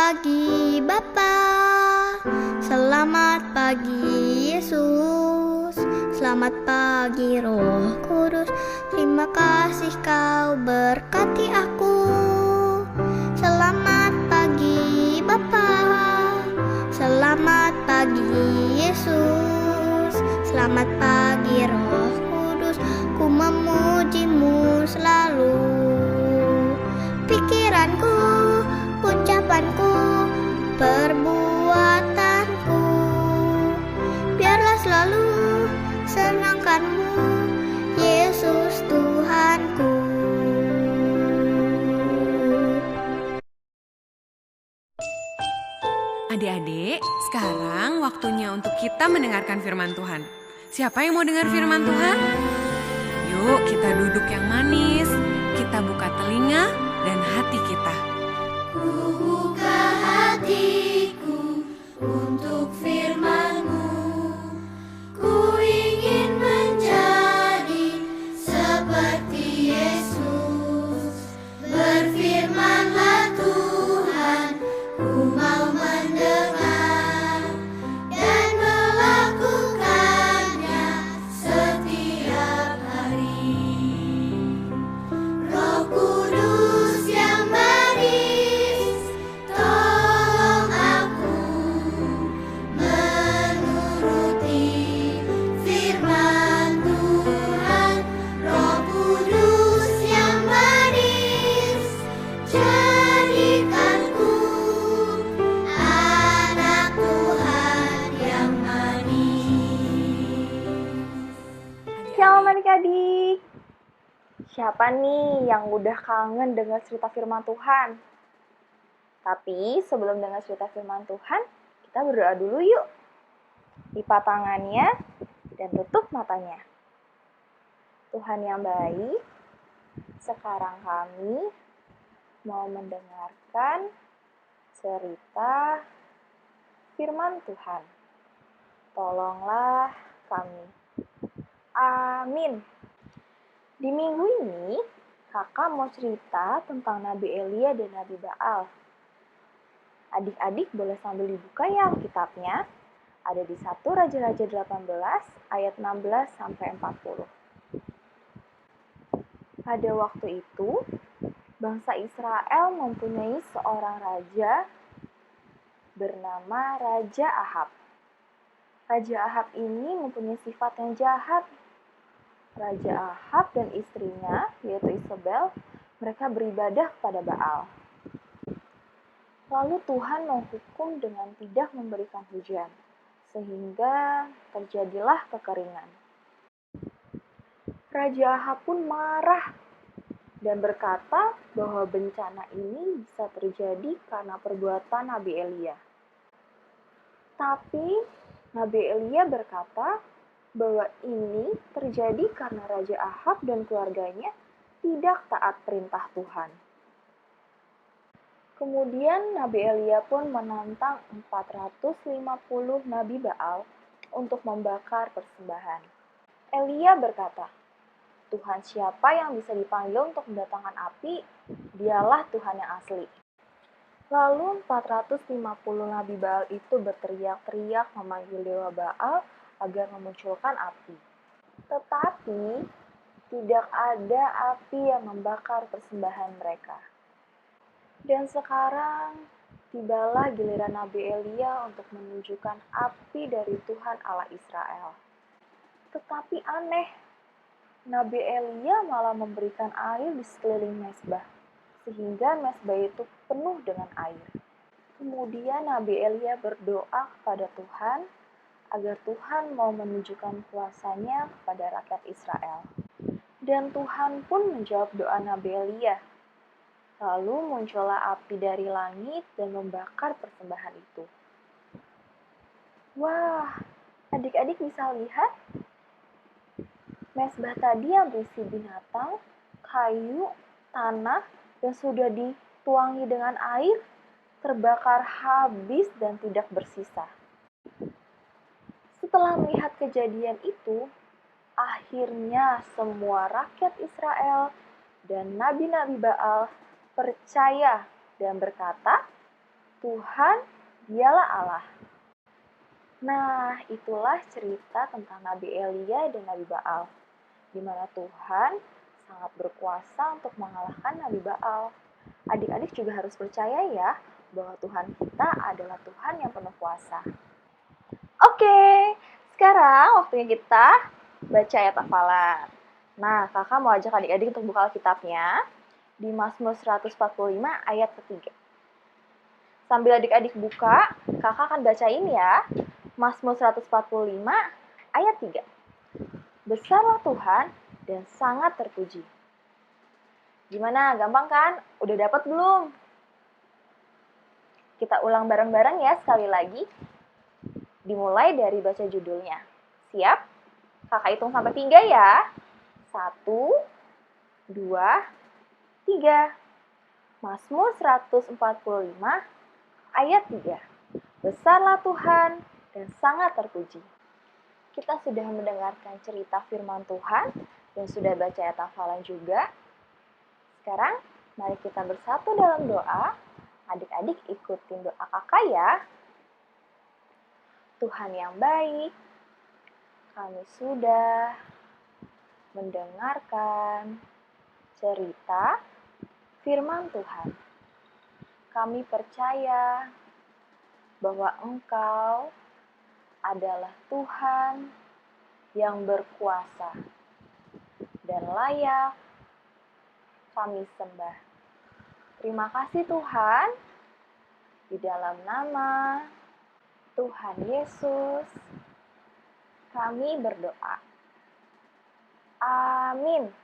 pagi Bapa, selamat pagi Yesus, selamat pagi Roh Kudus. Terima kasih kau berkati aku. Selamat pagi Bapa, selamat pagi Yesus, selamat pagi Roh Kudus. Ku memujimu selalu. Pikiranku, ucapanku, perbuatanku, biarlah selalu senangkanmu, Yesus Tuhanku. Adik-adik, sekarang waktunya untuk kita mendengarkan firman Tuhan. Siapa yang mau dengar firman Tuhan? Yuk kita duduk yang manis, kita buka telinga dan hati kita. Ku buka hatiku untuk firman-Mu. Ku ingin menjadi seperti Yesus. Berfirmanlah Tuhan, ku mau mendengar dan melakukannya setiap hari. Roh Kudus yang manis, tolong aku menuruti firman Tuhan. Roh Kudus yang manis, jadikanku anak Tuhan yang manis. Shalom adik-adik. Siapa nih yang udah kangen dengar cerita firman Tuhan? Tapi sebelum dengar cerita firman Tuhan, kita berdoa dulu yuk. Lipat tangannya dan tutup matanya. Tuhan yang baik, sekarang kami mau mendengarkan cerita firman Tuhan. Tolonglah kami. Amin. Di minggu ini, kakak mau cerita tentang Nabi Elia dan Nabi Baal. Adik-adik boleh sambil dibuka ya Alkitabnya. Ada di 1 Raja-Raja 18 ayat 16-40. Pada waktu itu, bangsa Israel mempunyai seorang raja bernama Raja Ahab. Raja Ahab ini mempunyai sifat yang jahat. Raja Ahab dan istrinya, yaitu Isabel, mereka beribadah kepada Baal. Lalu Tuhan menghukum dengan tidak memberikan hujan, sehingga terjadilah kekeringan. Raja Ahab pun marah dan berkata bahwa bencana ini bisa terjadi karena perbuatan Nabi Elia. Tapi Nabi Elia berkata bahwa ini terjadi karena Raja Ahab dan keluarganya tidak taat perintah Tuhan. Kemudian Nabi Elia pun menantang 450 Nabi Baal untuk membakar persembahan. Elia berkata, Tuhan siapa yang bisa dipanggil untuk mendatangkan api? Dialah Tuhan yang asli. Lalu 450 Nabi Baal itu berteriak-teriak memanggil dewa Baal agar memunculkan api. Tetapi tidak ada api yang membakar persembahan mereka. Dan sekarang tibalah giliran Nabi Elia untuk menunjukkan api dari Tuhan Allah Israel. Tetapi aneh, Nabi Elia malah memberikan air di sekeliling mezbah, sehingga mezbah itu penuh dengan air. Kemudian Nabi Elia berdoa kepada Tuhan, agar Tuhan mau menunjukkan kuasa-Nya kepada rakyat Israel. Dan Tuhan pun menjawab doa Nabi Elia. Lalu muncullah api dari langit dan membakar persembahan itu. Wah, adik-adik bisa lihat? Mezbah tadi yang berisi binatang, kayu, tanah, dan sudah dituangi dengan air, terbakar habis dan tidak bersisa. Setelah melihat kejadian itu, akhirnya semua rakyat Israel dan nabi-nabi Baal percaya dan berkata, Tuhan, dialah Allah. Nah, itulah cerita tentang Nabi Elia dan Nabi Baal, di mana Tuhan sangat berkuasa untuk mengalahkan Nabi Baal. Adik-adik juga harus percaya ya, bahwa Tuhan kita adalah Tuhan yang penuh kuasa. Oke, sekarang waktunya kita baca ayat hafalan. Nah, kakak mau ajak adik-adik untuk buka Alkitabnya di Mazmur 145 ayat ketiga. Sambil adik-adik buka, kakak akan bacain ya. Mazmur 145 ayat 3. Besarlah Tuhan dan sangat terpuji. Gimana? Gampang kan? Udah dapat belum? Kita ulang bareng-bareng ya sekali lagi. Dimulai dari baca judulnya. Siap? Kakak hitung sampai 3 ya. 1, 2, 3. Mazmur 145 ayat 3. Besarlah Tuhan dan sangat terpuji. Kita sudah mendengarkan cerita firman Tuhan dan sudah baca ayat hafalan juga. Sekarang, mari kita bersatu dalam doa. Adik-adik ikutin doa kakak ya. Tuhan yang baik, kami sudah mendengarkan cerita firman Tuhan. Kami percaya bahwa Engkau adalah Tuhan yang berkuasa dan layak kami sembah. Terima kasih Tuhan, di dalam nama Tuhan Yesus kami berdoa. Amin.